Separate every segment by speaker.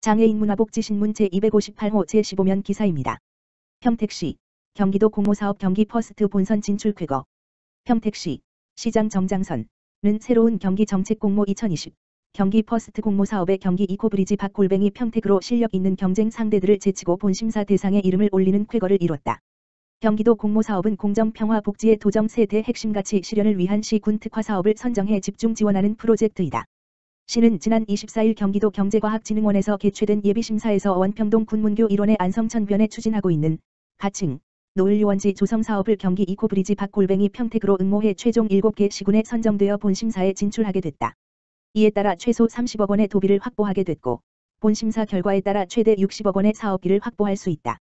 Speaker 1: 장애인 문화복지신문 제258호 제15면 기사입니다. 평택시 경기도 공모사업 경기 퍼스트 본선 진출 쾌거. 평택시 시장 정장선은 새로운 경기 정책 공모 2020 경기 퍼스트 공모사업의 경기 이코브리지 박골뱅이 평택으로 실력 있는 경쟁 상대들을 제치고 본심사 대상에 이름을 올리는 쾌거를 이뤘다. 경기도 공모사업은 공정평화 복지의 도정 세대 핵심 가치 실현을 위한 시군 특화 사업을 선정해 집중 지원하는 프로젝트이다. 시는 지난 24일 경기도 경제과학진흥원에서 개최된 예비심사에서 원평동 군문교 일원의 안성천변에 추진하고 있는 가칭 노을유원지 조성사업을 경기 이코브리지 박골뱅이 평택으로 응모해 최종 7개 시군에 선정되어 본심사에 진출하게 됐다. 이에 따라 최소 30억 원의 도비를 확보하게 됐고 본심사 결과에 따라 최대 60억 원의 사업비를 확보할 수 있다.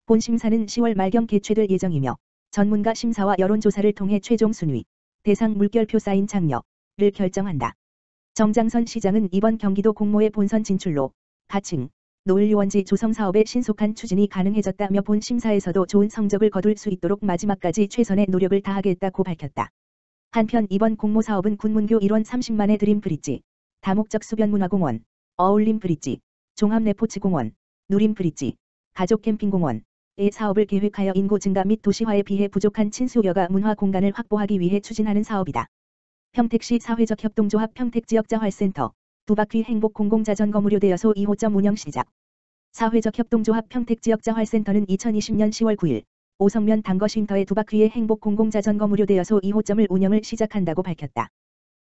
Speaker 1: 본심사는 10월 말경 개최될 예정이며 전문가 심사와 여론조사를 통해 최종 순위, 대상 물결표 사인 장려를 결정한다. 정장선 시장은 이번 경기도 공모의 본선 진출로 가칭 노을유원지 조성사업의 신속한 추진이 가능해졌다며 본 심사에서도 좋은 성적을 거둘 수 있도록 마지막까지 최선의 노력을 다하겠다고 밝혔다. 한편 이번 공모사업은 군문교 일원 30만의 드림브릿지, 다목적 수변문화공원, 어울림브릿지, 종합레포츠공원, 누림브릿지, 가족캠핑공원의 사업을 계획하여 인구 증가 및 도시화에 비해 부족한 친수여가 문화 공간을 확보하기 위해 추진하는 사업이다. 평택시 사회적 협동조합 평택지역자활센터 두바퀴 행복 공공자전거 무료 대여소 2호점 운영 시작. 사회적 협동조합 평택지역자활센터는 2020년 10월 9일 오성면 단거쉼터의 두바퀴의 행복 공공자전거 무료 대여소 2호점을 운영을 시작한다고 밝혔다.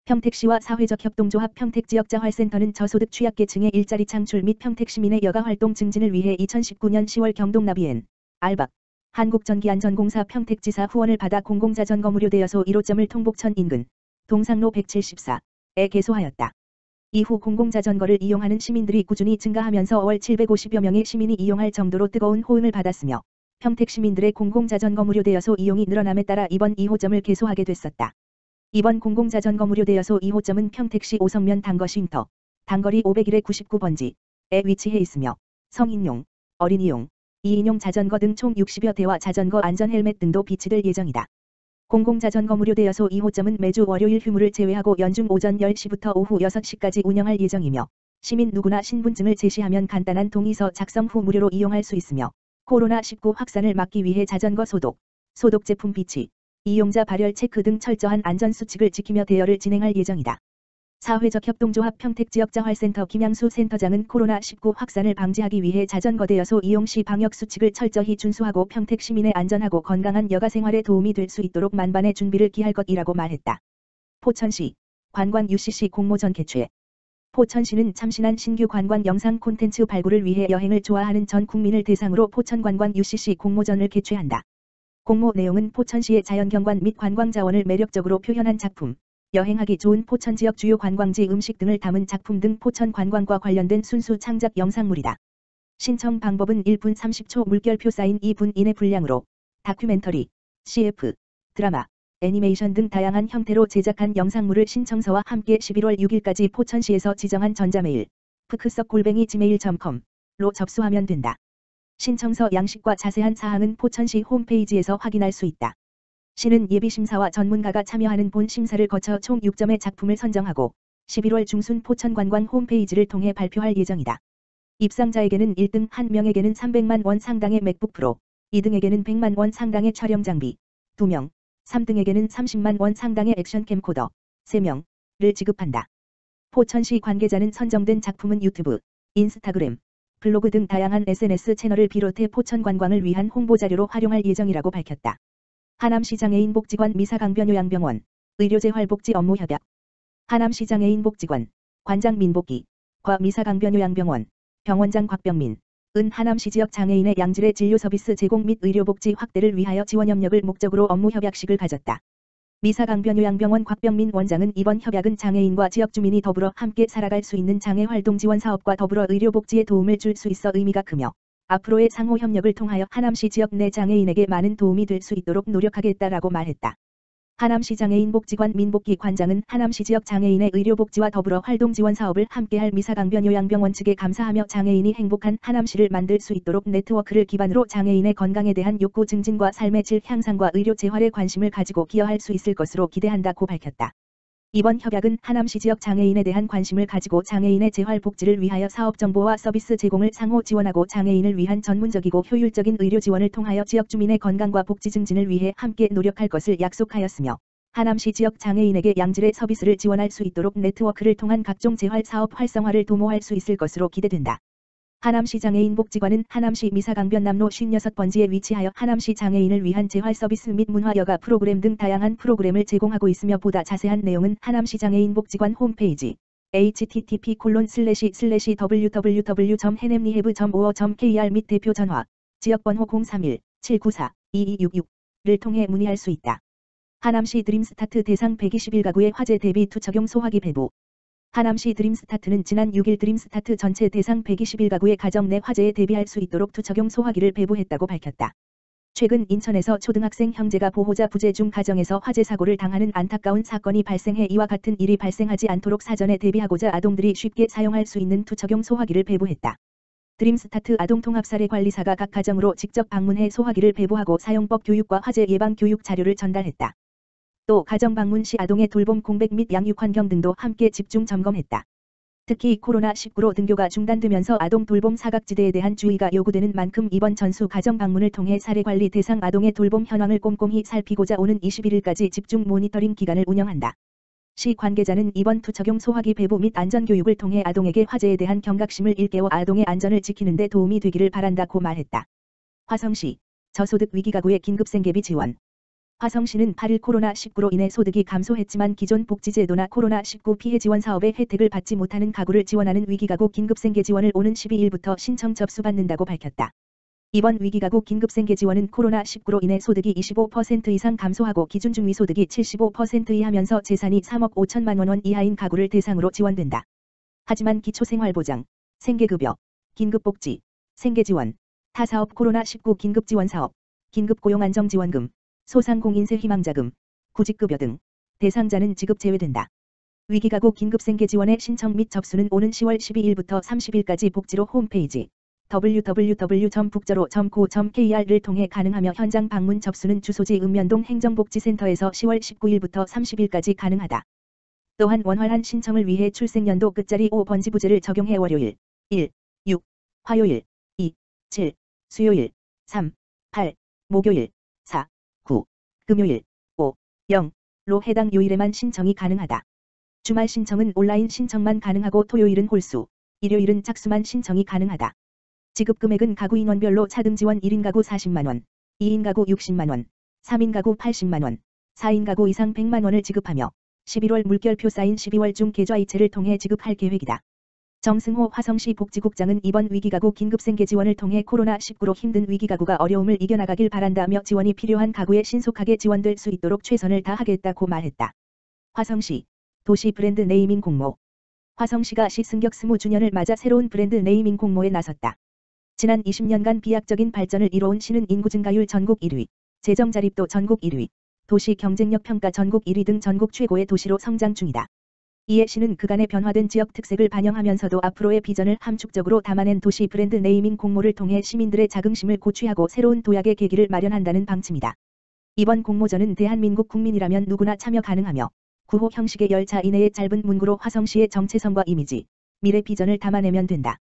Speaker 1: 평택시와 사회적 협동조합 평택지역자활센터는 저소득 취약계층의 일자리 창출 및 평택시민의 여가활동 증진을 위해 2019년 10월 경동나비엔 알박 한국전기안전공사 평택지사 후원을 받아 공공자전거 무료 대여소 1호점을 통복천 인근 동상로 174에 개소하였다. 이후 공공자전거를 이용하는 시민들이 꾸준히 증가하면서 월 750여 명의 시민이 이용할 정도로 뜨거운 호응을 받았으며 평택 시민들의 공공자전거 무료 대여소 이용이 늘어남에 따라 이번 2호점을 개소하게 됐었다. 이번 공공자전거 무료 대여소 2호점은 평택시 오성면 단거쉼터 단거리 501의 99번지에 위치해 있으며 성인용, 어린이용, 2인용 자전거 등 총 60여 대와 자전거 안전 헬멧 등도 비치될 예정이다. 공공자전거 무료 대여소 2호점은 매주 월요일 휴무를 제외하고 연중 오전 10시부터 오후 6시까지 운영할 예정이며 시민 누구나 신분증을 제시하면 간단한 동의서 작성 후 무료로 이용할 수 있으며 코로나19 확산을 막기 위해 자전거 소독 제품 비치, 이용자 발열 체크 등 철저한 안전수칙을 지키며 대여를 진행할 예정이다. 사회적 협동조합 평택지역자활센터 김양수 센터장은 코로나19 확산을 방지하기 위해 자전거 대여소 이용 시 방역수칙을 철저히 준수하고 평택 시민의 안전하고 건강한 여가생활에 도움이 될 수 있도록 만반의 준비를 기할 것이라고 말했다. 포천시 관광 UCC 공모전 개최. 포천시는 참신한 신규 관광 영상 콘텐츠 발굴을 위해 여행을 좋아하는 전 국민을 대상으로 포천관광 UCC 공모전을 개최한다. 공모 내용은 포천시의 자연경관 및 관광자원을 매력적으로 표현한 작품, 여행하기 좋은 포천 지역 주요 관광지 음식 등을 담은 작품 등 포천 관광과 관련된 순수 창작 영상물이다. 신청 방법은 1분 30초 물결표 사인 2분 이내 분량으로 다큐멘터리, CF, 드라마, 애니메이션 등 다양한 형태로 제작한 영상물을 신청서와 함께 11월 6일까지 포천시에서 지정한 전자메일 pk석@gmail.com로 접수하면 된다. 신청서 양식과 자세한 사항은 포천시 홈페이지에서 확인할 수 있다. 시는 예비심사와 전문가가 참여하는 본 심사를 거쳐 총 6점의 작품을 선정하고 11월 중순 포천관광 홈페이지를 통해 발표할 예정이다. 입상자에게는 1등 1명에게는 300만 원 상당의 맥북 프로, 2등에게는 100만 원 상당의 촬영 장비, 2명, 3등에게는 30만 원 상당의 액션 캠코더, 3명을 지급한다. 포천시 관계자는 선정된 작품은 유튜브, 인스타그램, 블로그 등 다양한 SNS 채널을 비롯해 포천 관광을 위한 홍보 자료로 활용할 예정이라고 밝혔다. 하남시 장애인복지관 미사강변요양병원, 의료재활복지 업무 협약. 하남시 장애인복지관, 관장 민복기, 과 미사강변요양병원, 병원장 곽병민, 은 하남시 지역 장애인의 양질의 진료 서비스 제공 및 의료복지 확대를 위하여 지원 협력을 목적으로 업무 협약식을 가졌다. 미사강변요양병원 곽병민 원장은 이번 협약은 장애인과 지역 주민이 더불어 함께 살아갈 수 있는 장애활동 지원 사업과 더불어 의료복지에 도움을 줄 수 있어 의미가 크며 앞으로의 상호 협력을 통하여 하남시 지역 내 장애인에게 많은 도움이 될 수 있도록 노력하겠다라고 말했다. 하남시 장애인복지관 민복기 관장은 하남시 지역 장애인의 의료복지와 더불어 활동 지원 사업을 함께할 미사강변요양병원 측에 감사하며 장애인이 행복한 하남시를 만들 수 있도록 네트워크를 기반으로 장애인의 건강에 대한 욕구 증진과 삶의 질 향상과 의료 재활에 관심을 가지고 기여할 수 있을 것으로 기대한다고 밝혔다. 이번 협약은 하남시 지역 장애인에 대한 관심을 가지고 장애인의 재활 복지를 위하여 사업 정보와 서비스 제공을 상호 지원하고 장애인을 위한 전문적이고 효율적인 의료 지원을 통하여 지역 주민의 건강과 복지 증진을 위해 함께 노력할 것을 약속하였으며 하남시 지역 장애인에게 양질의 서비스를 지원할 수 있도록 네트워크를 통한 각종 재활 사업 활성화를 도모할 수 있을 것으로 기대된다. 하남시 장애인 복지관은 하남시 미사강변남로 56번지에 위치하여 하남시 장애인을 위한 재활 서비스 및 문화 여가 프로그램 등 다양한 프로그램을 제공하고 있으며 보다 자세한 내용은 하남시 장애인 복지관 홈페이지 http://www.henemrehab.or.kr 및 대표 전화 지역번호 031-794-2266를 통해 문의할 수 있다. 하남시 드림스타트 대상 121가구의 화재 대비 투척용 소화기 배부. 하남시 드림스타트는 지난 6일 드림스타트 전체 대상 121가구의 가정 내 화재에 대비할 수 있도록 투척용 소화기를 배부했다고 밝혔다. 최근 인천에서 초등학생 형제가 보호자 부재 중 가정에서 화재 사고를 당하는 안타까운 사건이 발생해 이와 같은 일이 발생하지 않도록 사전에 대비하고자 아동들이 쉽게 사용할 수 있는 투척용 소화기를 배부했다. 드림스타트 아동통합사례관리사가 각 가정으로 직접 방문해 소화기를 배부하고 사용법 교육과 화재 예방 교육 자료를 전달했다. 또 가정 방문 시 아동의 돌봄 공백 및 양육 환경 등도 함께 집중 점검했다. 특히 코로나19로 등교가 중단되면서 아동 돌봄 사각지대에 대한 주의가 요구되는 만큼 이번 전수 가정 방문을 통해 사례관리 대상 아동의 돌봄 현황을 꼼꼼히 살피고자 오는 21일까지 집중 모니터링 기간을 운영한다. 시 관계자는 이번 투척용 소화기 배부 및 안전교육을 통해 아동에게 화재에 대한 경각심을 일깨워 아동의 안전을 지키는 데 도움이 되기를 바란다고 말했다. 화성시 저소득 위기가구의 긴급생계비 지원. 화성시는 8일 코로나19로 인해 소득이 감소했지만 기존 복지제도나 코로나19 피해 지원 사업의 혜택을 받지 못하는 가구를 지원하는 위기가구 긴급생계 지원을 오는 12일부터 신청 접수받는다고 밝혔다. 이번 위기가구 긴급생계 지원은 코로나19로 인해 소득이 25% 이상 감소하고 기준 중위소득이 75% 이하면서 재산이 3억 5천만 원 이하인 가구를 대상으로 지원된다. 하지만 기초생활보장, 생계급여, 긴급복지, 생계지원, 타사업 코로나19 긴급지원사업, 긴급고용안정지원금, 소상공인세 희망자금, 구직급여 등 대상자는 지급 제외된다. 위기가구 긴급생계 지원의 신청 및 접수는 오는 10월 12일부터 30일까지 복지로 홈페이지 www.북저로.co.kr을 통해 가능하며 현장 방문 접수는 주소지 읍면동 행정복지센터에서 10월 19일부터 30일까지 가능하다. 또한 원활한 신청을 위해 출생연도 끝자리 5번지 부제를 적용해 월요일 1, 6, 화요일 2, 7, 수요일 3, 8, 목요일 4, 9, 금요일 5, 0로 해당 요일에만 신청이 가능하다. 주말 신청은 온라인 신청만 가능하고 토요일은 홀수, 일요일은 짝수만 신청이 가능하다. 지급 금액은 가구 인원별로 차등 지원 1인 가구 40만원, 2인 가구 60만원, 3인 가구 80만원, 4인 가구 이상 100만원을 지급하며 11월 물결표 쌓인 12월 중 계좌이체를 통해 지급할 계획이다. 정승호 화성시 복지국장은 이번 위기가구 긴급생계 지원을 통해 코로나19로 힘든 위기가구가 어려움을 이겨나가길 바란다며 지원이 필요한 가구에 신속하게 지원될 수 있도록 최선을 다하겠다고 말했다. 화성시 도시 브랜드 네이밍 공모. 화성시가 시 승격 20주년을 맞아 새로운 브랜드 네이밍 공모에 나섰다. 지난 20년간 비약적인 발전을 이뤄온 시는 인구 증가율 전국 1위, 재정 자립도 전국 1위, 도시 경쟁력 평가 전국 1위 등 전국 최고의 도시로 성장 중이다. 이에 시는 그간의 변화된 지역 특색을 반영하면서도 앞으로의 비전을 함축적으로 담아낸 도시 브랜드 네이밍 공모를 통해 시민들의 자긍심을 고취하고 새로운 도약의 계기를 마련한다는 방침이다. 이번 공모전은 대한민국 국민이라면 누구나 참여 가능하며 9호 형식의 열차 이내의 짧은 문구로 화성시의 정체성과 이미지, 미래 비전을 담아내면 된다.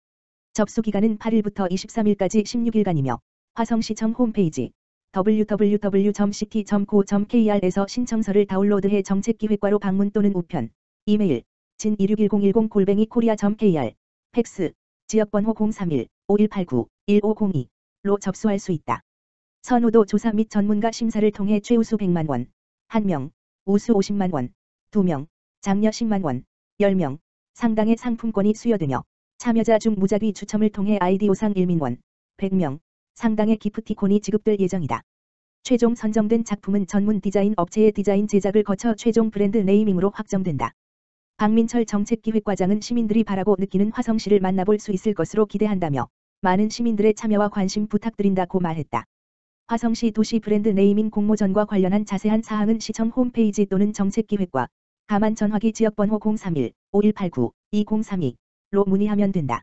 Speaker 1: 접수 기간은 8일부터 23일까지 16일간이며 화성시청 홈페이지 www.city.go.kr에서 신청서를 다운로드해 정책기획과로 방문 또는 우편, 이메일, 진2611010-korea.kr, 팩스, 지역번호 031-5189-1502로 접수할 수 있다. 선호도 조사 및 전문가 심사를 통해 최우수 100만원, 1명, 우수 50만원, 2명, 장려 10만원, 10명, 상당의 상품권이 수여되며 참여자 중 무작위 추첨을 통해 아이디오상 1민원, 100명, 상당의 기프티콘이 지급될 예정이다. 최종 선정된 작품은 전문 디자인 업체의 디자인 제작을 거쳐 최종 브랜드 네이밍으로 확정된다. 박민철 정책기획과장은 시민들이 바라고 느끼는 화성시를 만나볼 수 있을 것으로 기대한다며 많은 시민들의 참여와 관심 부탁드린다고 말했다. 화성시 도시 브랜드 네이밍 공모전과 관련한 자세한 사항은 시청 홈페이지 또는 정책기획과 가만 전화기 지역번호 031-5189-2032로 문의하면 된다.